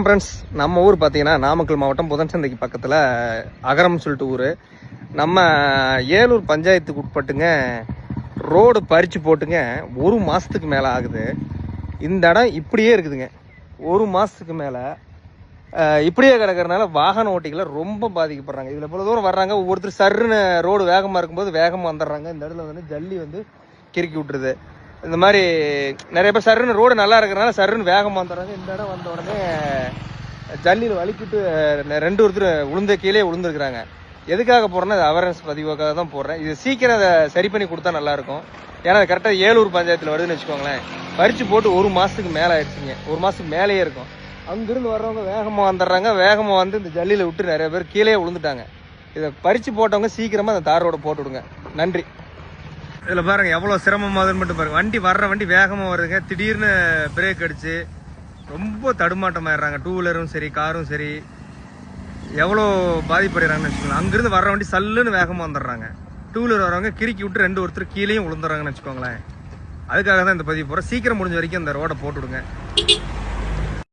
Friends, நம்ம ஊர் பார்த்தீங்கன்னா நாமக்கல் மாவட்டம் புதன்சந்தைக்கு பக்கத்தில் அகரம்னு சொல்லிட்டு ஊர். நம்ம ஏலூர் பஞ்சாயத்துக்கு உட்பட்டுங்க ரோடு பறித்து போட்டுங்க 1 மாதத்துக்கு மேலே ஆகுது. இந்த இடம் இப்படியே இருக்குதுங்க. 1 மாதத்துக்கு மேலே இப்படியே கிடக்கிறதுனால வாகன ஓட்டிகளை ரொம்ப பாதிக்கப்படுறாங்க. இதில் இவ்வளோ தூரம் வர்றாங்க, ஒவ்வொருத்தர் சருன்னு ரோடு வேகமாக இருக்கும்போது வேகமாக வந்துடுறாங்க. இந்த இடத்துல வந்து ஜல்லி வந்து கிறுக்கி விட்டுருது. இந்த மாதிரி நிறைய பேர் சருன்னு ரோடு நல்லா இருக்கிறனால சருன்னு வேகமாக வந்துடுறாங்க. இந்த இடம் வந்த உடனே ஜல்லியில் வலிக்கிட்டு 2 ஒருத்தர் உளுந்த கீழே விழுந்துருக்குறாங்க. எதுக்காக போடுறேன்னா அது அவேர்னஸ் பதிவுக்காக தான் போடுறேன். இது சீக்கிரம் அதை சரி பண்ணி கொடுத்தா நல்லாயிருக்கும். ஏன்னா அது கரெக்டாக ஏலூர் பஞ்சாயத்தில் வருதுன்னு வச்சுக்கோங்களேன். பறித்து போட்டு 1 மாதத்துக்கு மேலே ஆயிடுச்சுங்க. 1 மாதத்துக்கு மேலேயே இருக்கும். அங்கிருந்து வர்றவங்க வேகமாக வந்துடுறாங்க. வேகமாக வந்து இந்த ஜல்லியில் விட்டு நிறைய பேர் கீழே விழுந்துட்டாங்க. இதை பறித்து போட்டவங்க சீக்கிரமாக அந்த தார் ரோடை போட்டு விடுங்க. நன்றி. இதில் பாருங்கள் எவ்வளோ சிரமமாகுதுன்னு மட்டும் பாருங்கள். வண்டி வேகமாக வருதுங்க. திடீர்னு பிரேக் அடிச்சு ரொம்ப தடுமாட்டமாயிடுறாங்க. 2 வீலரும் சரி காரும் சரி எவ்வளோ பாதிப்படைகிறாங்கன்னு வச்சுக்கோங்களேன். அங்கேருந்து வர்ற வண்டி சல்லுன்னு வேகமாக வந்துடுறாங்க. 2 வீலர் வரவங்க கிறுக்கி விட்டு 2 ஒருத்தர் கீழேயும் விழுந்துடுறாங்கன்னு வச்சுக்கோங்களேன். அதுக்காக தான் இந்த பதிவு போகிறேன். சீக்கிரம் முடிஞ்ச வரைக்கும் அந்த ரோடை போட்டு விடுங்க.